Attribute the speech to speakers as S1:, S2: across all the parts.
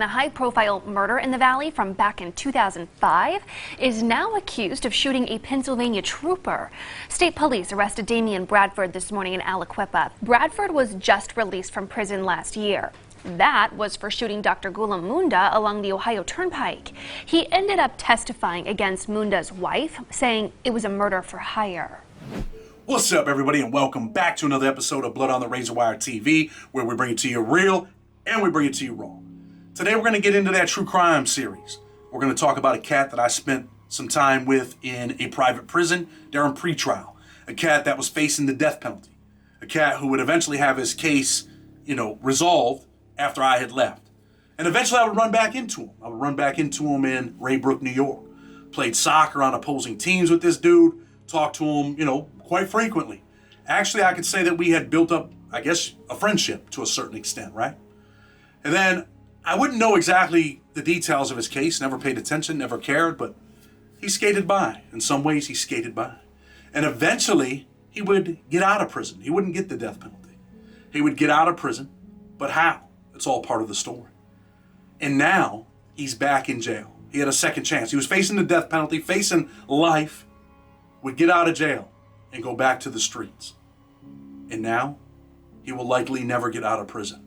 S1: in a high-profile murder in the Valley from back in 2005, is now accused of shooting a Pennsylvania trooper. State police arrested Damien Bradford this morning in Aliquippa. Bradford was just released from prison last year. That was for shooting Dr. Munda along the Ohio Turnpike. He ended up testifying against Munda's wife, saying it was a murder for hire.
S2: What's up, everybody, and welcome back to another episode of Blood on the Razor Wire TV, where we bring it to you real and we bring it to you raw. Today, we're going to get into that true crime series. We're going to talk about a cat that I spent some time with in a private prison during pretrial. A cat that was facing the death penalty. A cat who would eventually have his case, resolved after I had left. And eventually, I would run back into him. I would run back into him in Raybrook, New York. Played soccer on opposing teams with this dude. Talked to him, quite frequently. Actually, I could say that we had built up, a friendship to a certain extent, right? And then I wouldn't know exactly the details of his case, never paid attention, never cared, but he skated by. In some ways, he skated by. And eventually, he would get out of prison. He wouldn't get the death penalty. He would get out of prison, but how? It's all part of the story. And now, he's back in jail. He had a second chance. He was facing the death penalty, facing life, would get out of jail and go back to the streets. And now, he will likely never get out of prison.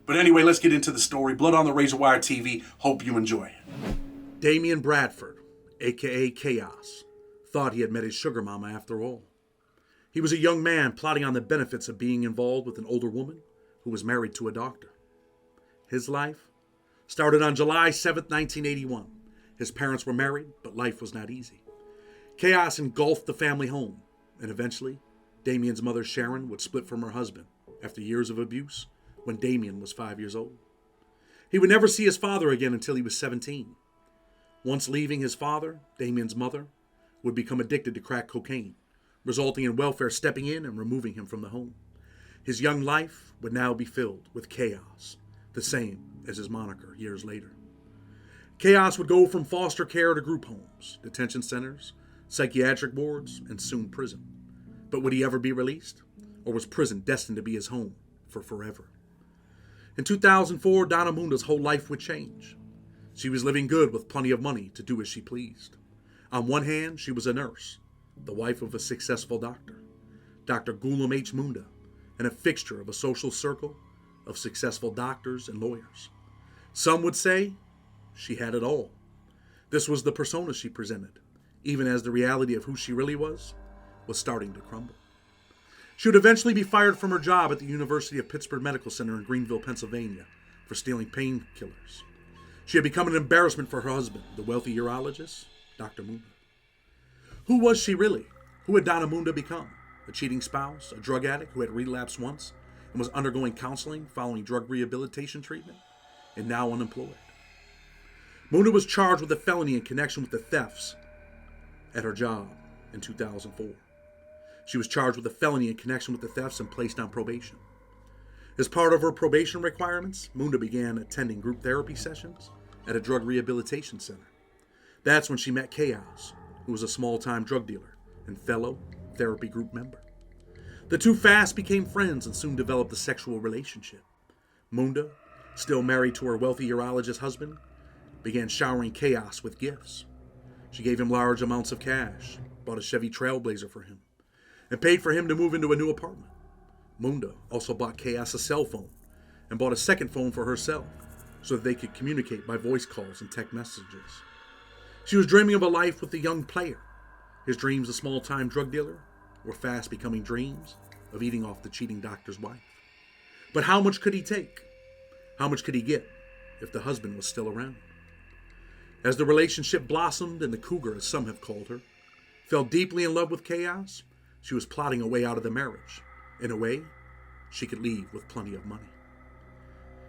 S2: But anyway, let's get into the story. Blood on the Razor Wire TV. Hope you enjoy it. Damien Bradford, a.k.a. Chaos, thought he had met his sugar mama after all. He was a young man plotting on the benefits of being involved with an older woman who was married to a doctor. His life started on July 7th, 1981. His parents were married, but life was not easy. Chaos engulfed the family home, and eventually, Damien's mother Sharon would split from her husband after years of abuse when Damien was 5 years old. He would never see his father again until he was 17. Once leaving his father, Damien's mother would become addicted to crack cocaine, resulting in welfare stepping in and removing him from the home. His young life would now be filled with chaos, the same as his moniker years later. Chaos would go from foster care to group homes, detention centers, psychiatric wards, and soon prison. But would he ever be released? Or was prison destined to be his home for forever? In 2004, Donna Munda's whole life would change. She was living good with plenty of money to do as she pleased. On one hand, she was a nurse, the wife of a successful doctor, Dr. Gulam H. Munda, and a fixture of a social circle of successful doctors and lawyers. Some would say she had it all. This was the persona she presented, even as the reality of who she really was starting to crumble. She would eventually be fired from her job at the University of Pittsburgh Medical Center in Greenville, Pennsylvania, for stealing painkillers. She had become an embarrassment for her husband, the wealthy urologist, Dr. Munda. Who was she really? Who had Donna Munda become? A cheating spouse, a drug addict who had relapsed once and was undergoing counseling following drug rehabilitation treatment, and now unemployed. Munda was charged with a felony in connection with the thefts at her job in 2004. She was charged with a felony in connection with the thefts and placed on probation. As part of her probation requirements, Munda began attending group therapy sessions at a drug rehabilitation center. That's when she met Chaos, who was a small-time drug dealer and fellow therapy group member. The two fast became friends and soon developed a sexual relationship. Munda, still married to her wealthy urologist husband, began showering Chaos with gifts. She gave him large amounts of cash, bought a Chevy Trailblazer for him, and paid for him to move into a new apartment. Munda also bought Chaos a cell phone and bought a second phone for herself so that they could communicate by voice calls and text messages. She was dreaming of a life with the young player. His dreams, a small-time drug dealer, were fast becoming dreams of eating off the cheating doctor's wife. But how much could he take? How much could he get if the husband was still around? As the relationship blossomed and the cougar, as some have called her, fell deeply in love with Chaos, she was plotting a way out of the marriage. In a way, she could leave with plenty of money.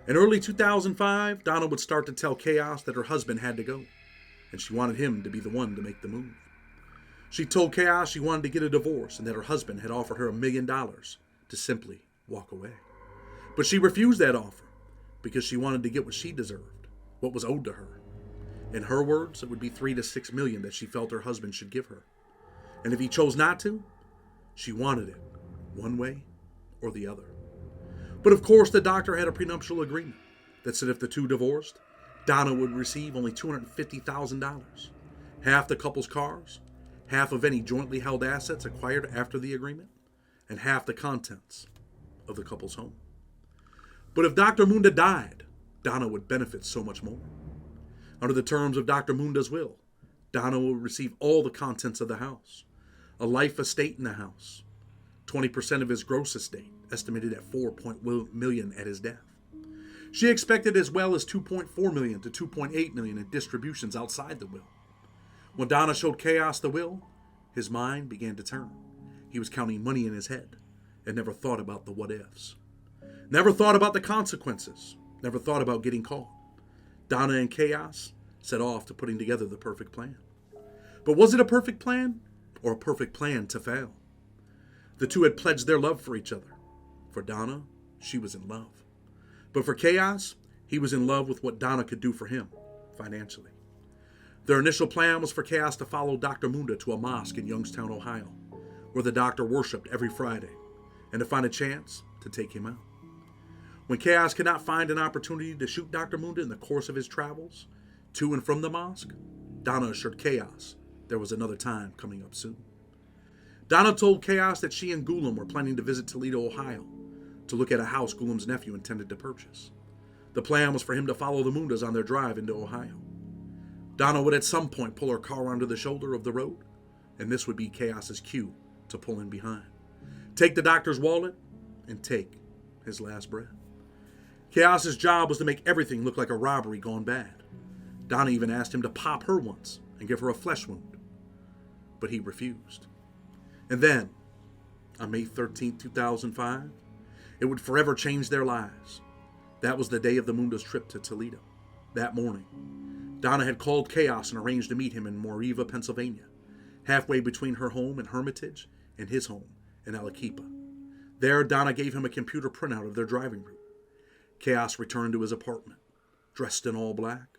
S2: In early 2005, Donna would start to tell Chaos that her husband had to go, and she wanted him to be the one to make the move. She told Chaos she wanted to get a divorce and that her husband had offered her $1 million to simply walk away. But she refused that offer because she wanted to get what she deserved, what was owed to her. In her words, it would be $3 to $6 million that she felt her husband should give her. And if he chose not to, she wanted it, one way or the other. But of course, the doctor had a prenuptial agreement that said if the two divorced, Donna would receive only $250,000, half the couple's cars, half of any jointly held assets acquired after the agreement, and half the contents of the couple's home. But if Dr. Munda died, Donna would benefit so much more. Under the terms of Dr. Munda's will, Donna would receive all the contents of the house, a life estate in the house, 20% of his gross estate, estimated at $4 million at his death. She expected as well as $2.4 million to $2.8 million in distributions outside the will. When Donna showed Chaos the will, his mind began to turn. He was counting money in his head and never thought about the what ifs. Never thought about the consequences. Never thought about getting caught. Donna and Chaos set off to putting together the perfect plan. But was it a perfect plan or a perfect plan to fail? The two had pledged their love for each other. For Donna, she was in love. But for Chaos, he was in love with what Donna could do for him financially. Their initial plan was for Chaos to follow Dr. Munda to a mosque in Youngstown, Ohio, where the doctor worshipped every Friday, and to find a chance to take him out. When Chaos could not find an opportunity to shoot Dr. Munda in the course of his travels to and from the mosque, Donna assured Chaos there was another time coming up soon. Donna told Chaos that she and Gulam were planning to visit Toledo, Ohio, to look at a house Gulam's nephew intended to purchase. The plan was for him to follow the Mundas on their drive into Ohio. Donna would at some point pull her car onto the shoulder of the road, and this would be Chaos's cue to pull in behind, take the doctor's wallet, and take his last breath. Chaos's job was to make everything look like a robbery gone bad. Donna even asked him to pop her once and give her a flesh wound, but he refused. And then, on May 13, 2005, it would forever change their lives. That was the day of the Munda's trip to Toledo. That morning, Donna had called Chaos and arranged to meet him in Moriva, Pennsylvania, halfway between her home in Hermitage and his home in Alaquipa. There, Donna gave him a computer printout of their driving route. Chaos returned to his apartment, dressed in all black,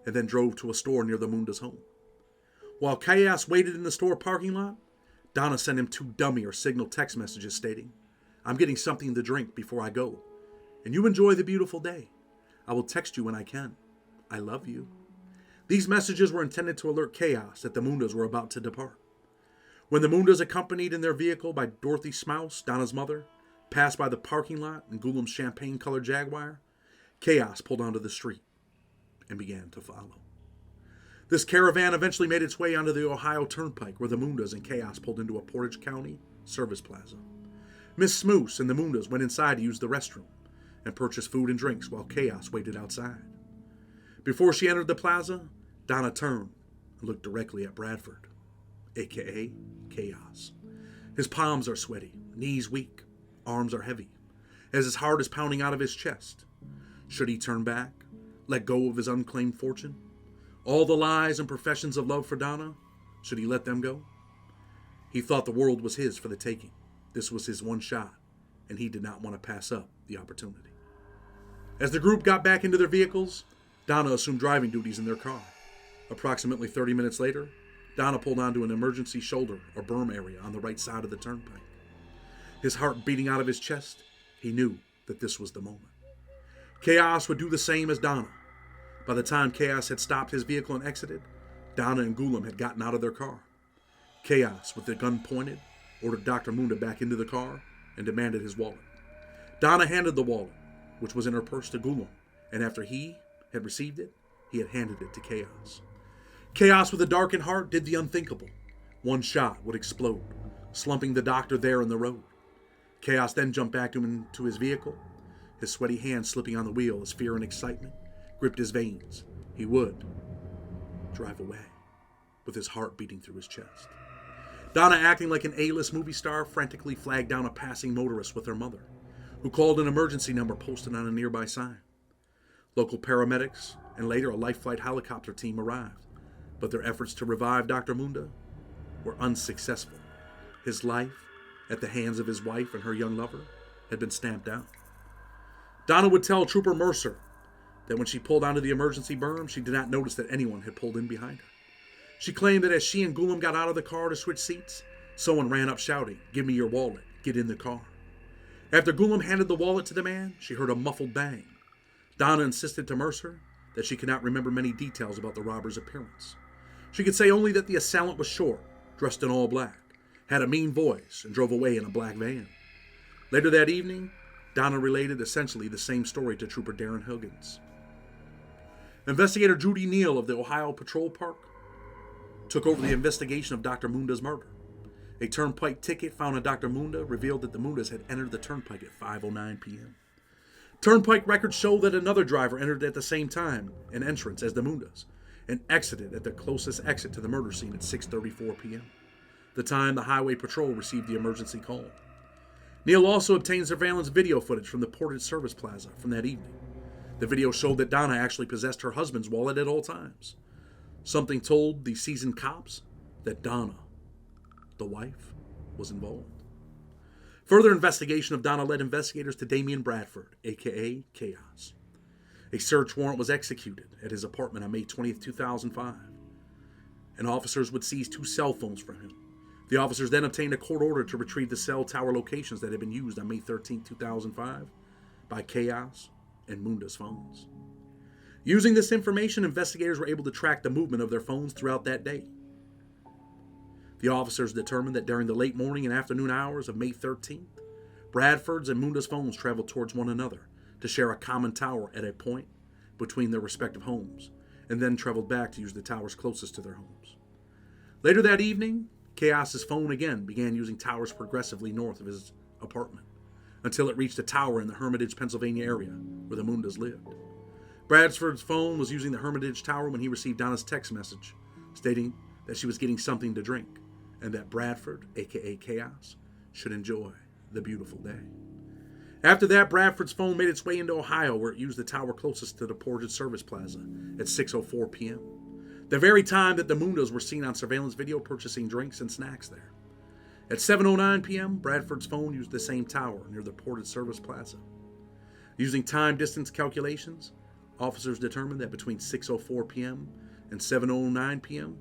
S2: and then drove to a store near the Munda's home. While Chaos waited in the store parking lot, Donna sent him 2 dummy or signal text messages stating, "I'm getting something to drink before I go, and you enjoy the beautiful day. I will text you when I can. I love you." These messages were intended to alert Chaos that the Mundas were about to depart. When the Mundas, accompanied in their vehicle by Dorothy Smouse, Donna's mother, passed by the parking lot in Gulam's champagne-colored Jaguar, Chaos pulled onto the street and began to follow. This caravan eventually made its way onto the Ohio Turnpike, where the Mundas and Chaos pulled into a Portage County service plaza. Miss Smoose and the Mundas went inside to use the restroom and purchase food and drinks while Chaos waited outside. Before she entered the plaza, Donna turned and looked directly at Bradford, a.k.a. Chaos. His palms are sweaty, knees weak, arms are heavy, as his heart is pounding out of his chest. Should he turn back, let go of his unclaimed fortune? All the lies and professions of love for Donna, should he let them go? He thought the world was his for the taking. This was his one shot, and he did not want to pass up the opportunity. As the group got back into their vehicles, Donna assumed driving duties in their car. Approximately 30 minutes later, Donna pulled onto an emergency shoulder or berm area on the right side of the turnpike. His heart beating out of his chest, he knew that this was the moment. Chaos would do the same as Donna. By the time Chaos had stopped his vehicle and exited, Donna and Gulam had gotten out of their car. Chaos, with the gun pointed, ordered Dr. Munda back into the car and demanded his wallet. Donna handed the wallet, which was in her purse, to Gulam, and after he had received it, he had handed it to Chaos. Chaos, with a darkened heart, did the unthinkable. One shot would explode, slumping the doctor there in the road. Chaos then jumped back into his vehicle, his sweaty hands slipping on the wheel as fear and excitement gripped his veins. He would drive away, with his heart beating through his chest. Donna, acting like an A-list movie star, frantically flagged down a passing motorist with her mother, who called an emergency number posted on a nearby sign. Local paramedics and later a life flight helicopter team arrived, but their efforts to revive Dr. Munda were unsuccessful. His life, at the hands of his wife and her young lover, had been stamped out. Donna would tell Trooper Mercer that when she pulled onto the emergency berm, she did not notice that anyone had pulled in behind her. She claimed that as she and Gulam got out of the car to switch seats, someone ran up shouting, "Give me your wallet, get in the car." After Gulam handed the wallet to the man, she heard a muffled bang. Donna insisted to Mercer that she could not remember many details about the robber's appearance. She could say only that the assailant was short, dressed in all black, had a mean voice, and drove away in a black van. Later that evening, Donna related essentially the same story to Trooper Darren Higgins. Investigator Judy Neal of the Ohio Patrol Park took over the investigation of Dr. Munda's murder. A turnpike ticket found on Dr. Munda revealed that the Mundas had entered the turnpike at 5:09 p.m. Turnpike records show that another driver entered at the same time an entrance as the Mundas and exited at the closest exit to the murder scene at 6:34 p.m., the time the Highway Patrol received the emergency call. Neal also obtained surveillance video footage from the Portage Service Plaza from that evening. The video showed that Donna actually possessed her husband's wallet at all times. Something told the seasoned cops that Donna, the wife, was involved. Further investigation of Donna led investigators to Damien Bradford, a.k.a. Chaos. A search warrant was executed at his apartment on May 20th, 2005, and officers would seize 2 cell phones from him. The officers then obtained a court order to retrieve the cell tower locations that had been used on May 13th, 2005 by Chaos and Munda's phones. Using this information, investigators were able to track the movement of their phones throughout that day. The officers determined that during the late morning and afternoon hours of May 13th, Bradford's and Munda's phones traveled towards one another to share a common tower at a point between their respective homes, and then traveled back to use the towers closest to their homes. Later that evening, Chaos's phone again began using towers progressively north of his apartment, until it reached a tower in the Hermitage, Pennsylvania area where the Mundas lived. Bradford's phone was using the Hermitage Tower when he received Donna's text message stating that she was getting something to drink and that Bradford, aka Chaos, should enjoy the beautiful day. After that, Bradford's phone made its way into Ohio, where it used the tower closest to the Portage Service Plaza at 6:04 p.m., the very time that the Mundas were seen on surveillance video purchasing drinks and snacks there. At 7:09 p.m., Bradford's phone used the same tower near the Portage Service Plaza. Using time-distance calculations, officers determined that between 6:04 p.m. and 7:09 p.m.,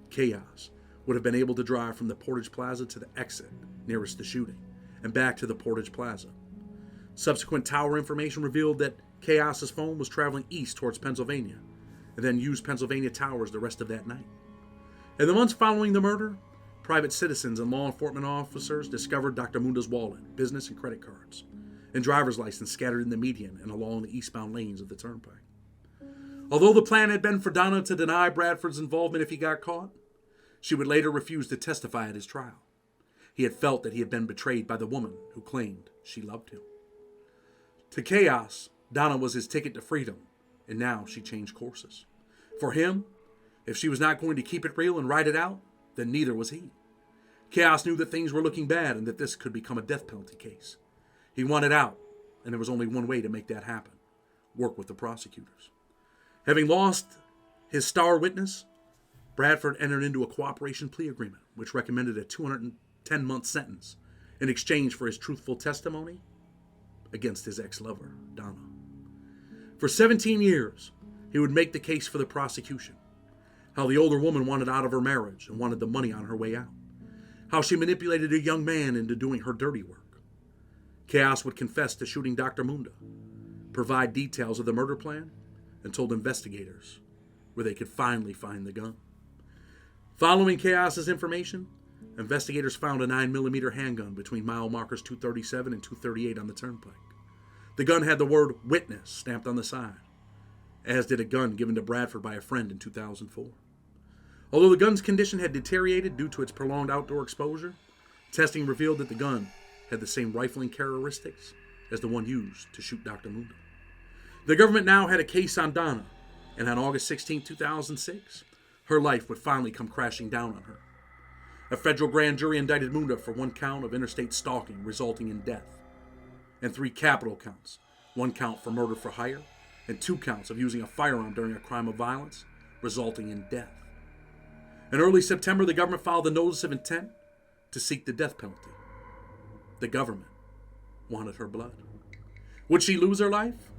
S2: Chaos would have been able to drive from the Portage Plaza to the exit nearest the shooting and back to the Portage Plaza. Subsequent tower information revealed that Chaos's phone was traveling east towards Pennsylvania and then used Pennsylvania towers the rest of that night. In the months following the murder, private citizens and law enforcement officers discovered Dr. Munda's wallet, business and credit cards, and driver's license scattered in the median and along the eastbound lanes of the turnpike. Although the plan had been for Donna to deny Bradford's involvement if he got caught, she would later refuse to testify at his trial. He had felt that he had been betrayed by the woman who claimed she loved him. To Chaos, Donna was his ticket to freedom, and now she changed courses. For him, if she was not going to keep it real and ride it out, then neither was he. Chaos knew that things were looking bad and that this could become a death penalty case. He wanted out, and there was only one way to make that happen: work with the prosecutors. Having lost his star witness, Bradford entered into a cooperation plea agreement, which recommended a 210-month sentence in exchange for his truthful testimony against his ex-lover, Donna. For 17 years, he would make the case for the prosecution. How the older woman wanted out of her marriage and wanted the money on her way out. How she manipulated a young man into doing her dirty work. Chaos would confess to shooting Dr. Munda, provide details of the murder plan, and told investigators where they could finally find the gun. Following Chaos's information, investigators found a 9mm handgun between mile markers 237 and 238 on the turnpike. The gun had the word "witness" stamped on the side, as did a gun given to Bradford by a friend in 2004. Although the gun's condition had deteriorated due to its prolonged outdoor exposure, testing revealed that the gun had the same rifling characteristics as the one used to shoot Dr. Munda. The government now had a case on Donna, and on August 16, 2006, her life would finally come crashing down on her. A federal grand jury indicted Munda for 1 count of interstate stalking resulting in death, and 3 capital counts: 1 count for murder for hire, and 2 counts of using a firearm during a crime of violence, resulting in death. In early September, the government filed a notice of intent to seek the death penalty. The government wanted her blood. Would she lose her life?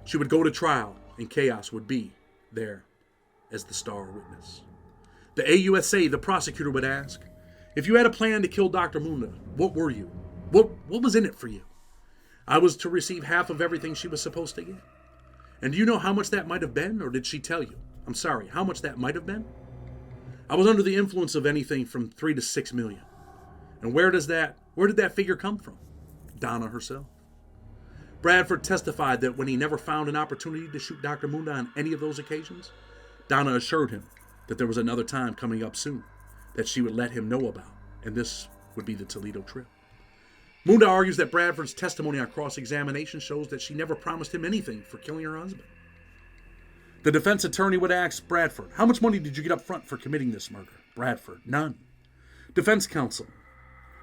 S2: She would go to trial, and Chaos would be there as the star witness. The AUSA, the prosecutor, would ask, "If you had a plan to kill Dr. Munda, what were you? What was in it for you?" "I was to receive half of everything she was supposed to get." And do you know how much that might have been, or did she tell you? I'm sorry, how much that might have been? I was under the influence of anything from 3 to 6 million. And where did that figure come from? Donna herself. Bradford testified that when he never found an opportunity to shoot Dr. Munda on any of those occasions, Donna assured him that there was another time coming up soon that she would let him know about, and this would be the Toledo trip. Munda argues that Bradford's testimony on cross-examination shows that she never promised him anything for killing her husband. The defense attorney would ask Bradford, how much money did you get up front for committing this murder? Bradford, none. Defense counsel,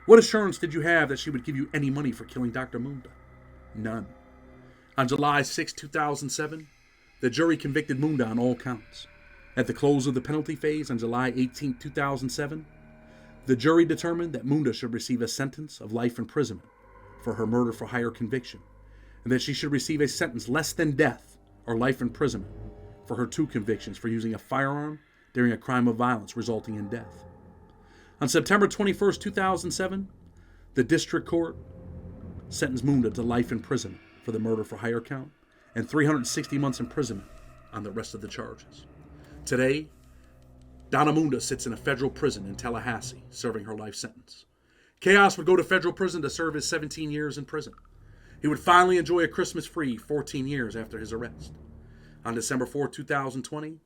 S2: what assurance did you have that she would give you any money for killing Dr. Munda? None. On July 6, 2007, the jury convicted Munda on all counts. At the close of the penalty phase on July 18, 2007, the jury determined that Munda should receive a sentence of life imprisonment for her murder for hire conviction, and that she should receive a sentence less than death or life imprisonment for her 2 convictions for using a firearm during a crime of violence resulting in death. On September 21, 2007, the district court sentenced Munda to life imprisonment for the murder for hire count and 360 months imprisonment on the rest of the charges. Today, Donna Munda sits in a federal prison in Tallahassee, serving her life sentence. Chaos would go to federal prison to serve his 17 years in prison. He would finally enjoy a Christmas-free 14 years after his arrest. On December 4, 2020,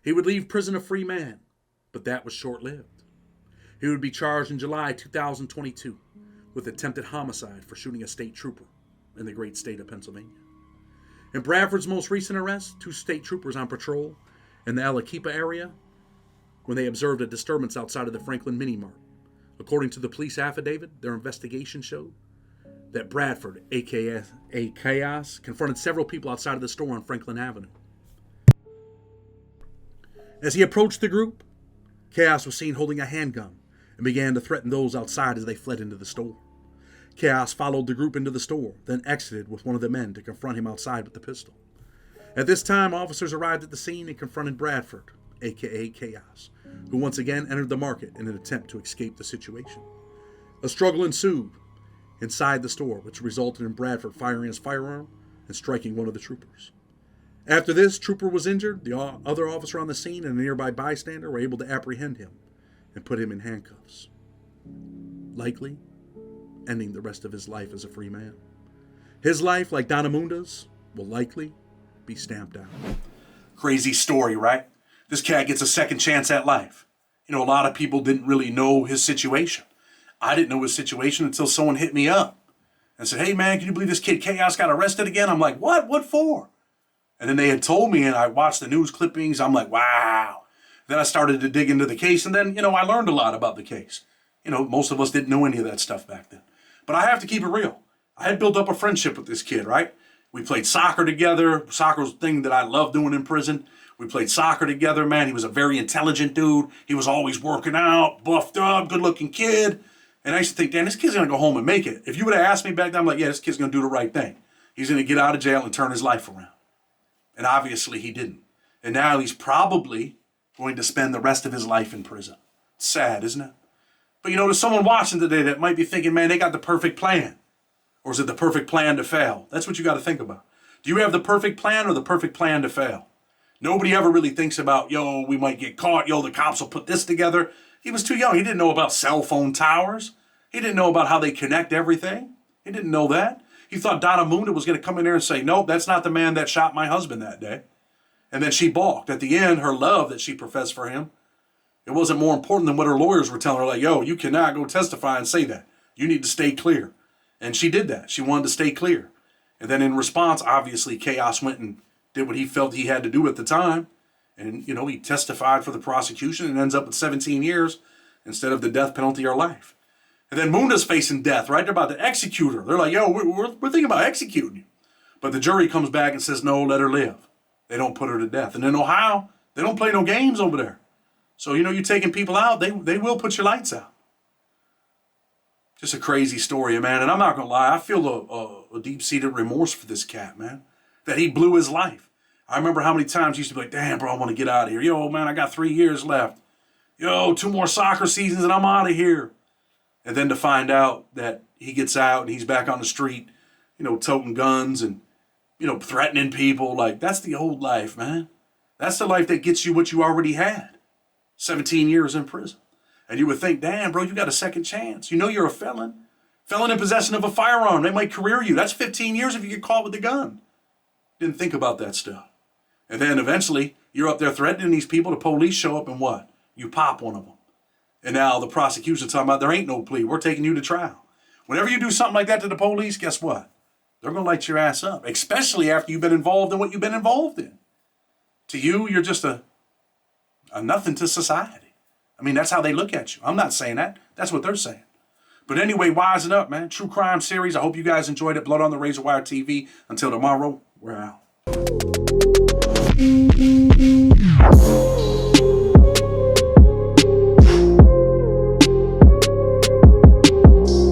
S2: he would leave prison a free man, but that was short-lived. He would be charged in July 2022 with attempted homicide for shooting a state trooper in the great state of Pennsylvania. In Bradford's most recent arrest, 2 state troopers on patrol in the Alakepa area when they observed a disturbance outside of the Franklin Mini Mart. According to the police affidavit, their investigation showed that Bradford, aka Chaos, confronted several people outside of the store on Franklin Avenue. As he approached the group, Chaos was seen holding a handgun and began to threaten those outside as they fled into the store. Chaos followed the group into the store, then exited with one of the men to confront him outside with the pistol. At this time, officers arrived at the scene and confronted Bradford, aka Chaos, who once again entered the market in an attempt to escape the situation. A struggle ensued inside the store, which resulted in Bradford firing his firearm and striking one of the troopers. After this trooper was injured, the other officer on the scene and a nearby bystander were able to apprehend him and put him in handcuffs, likely ending the rest of his life as a free man. His life, like Donna Munda's, will likely be stamped out. Crazy story, right? This cat gets a second chance at life. You know, a lot of people didn't really know his situation. I didn't know his situation until someone hit me up and said, hey man, can you believe this kid Chaos got arrested again? I'm like, what? What for? And then they had told me, and I watched the news clippings. I'm like, wow. Then I started to dig into the case, and then, I learned a lot about the case. Most of us didn't know any of that stuff back then. But I have to keep it real. I had built up a friendship with this kid, right? We played soccer together. Soccer was the thing that I loved doing in prison. We played soccer together, man. He was a very intelligent dude. He was always working out, buffed up, good-looking kid. And I used to think, damn, this kid's going to go home and make it. If you would have asked me back then, I'm like, yeah, this kid's going to do the right thing. He's going to get out of jail and turn his life around. And obviously he didn't. And now he's probably going to spend the rest of his life in prison. It's sad, isn't it? But there's someone watching today that might be thinking, man, they got the perfect plan. Or is it the perfect plan to fail? That's what you got to think about. Do you have the perfect plan or the perfect plan to fail? Nobody ever really thinks about, we might get caught. The cops will put this together. He was too young. He didn't know about cell phone towers. He didn't know about how they connect everything. He didn't know that. He thought Donna Munda was going to come in there and say, nope, that's not the man that shot my husband that day. And then she balked. At the end, her love that she professed for him, it wasn't more important than what her lawyers were telling her, like, you cannot go testify and say that. You need to stay clear. And she did that. She wanted to stay clear. And then in response, obviously, Chaos went and did what he felt he had to do at the time. And, he testified for the prosecution and ends up with 17 years instead of the death penalty or life. And then Munda's facing death, right? They're about to execute her. They're like, we're thinking about executing you. But the jury comes back and says, no, let her live. They don't put her to death. And in Ohio, they don't play no games over there. So, you're taking people out, they will put your lights out. Just a crazy story, man. And I'm not going to lie, I feel a deep-seated remorse for this cat, man, that he blew his life. I remember how many times he used to be like, damn, bro, I want to get out of here. Man, I got 3 years left. 2 more soccer seasons and I'm out of here. And then to find out that he gets out and he's back on the street, toting guns and, threatening people. Like, that's the old life, man. That's the life that gets you what you already had. 17 years in prison. And you would think, damn, bro, you got a second chance. You know you're a felon. Felon in possession of a firearm. They might career you. That's 15 years if you get caught with a gun. Didn't think about that stuff. And then eventually, you're up there threatening these people. The police show up and what? You pop one of them. And now the prosecution's talking about there ain't no plea. We're taking you to trial. Whenever you do something like that to the police, guess what? They're going to light your ass up, especially after you've been involved in what you've been involved in. To you, you're just a nothing to society. I mean, that's how they look at you. I'm not saying that. That's what they're saying. But anyway, wisen up, man. True crime series. I hope you guys enjoyed it. Blood on the Razor Wire TV. Until tomorrow, we're out.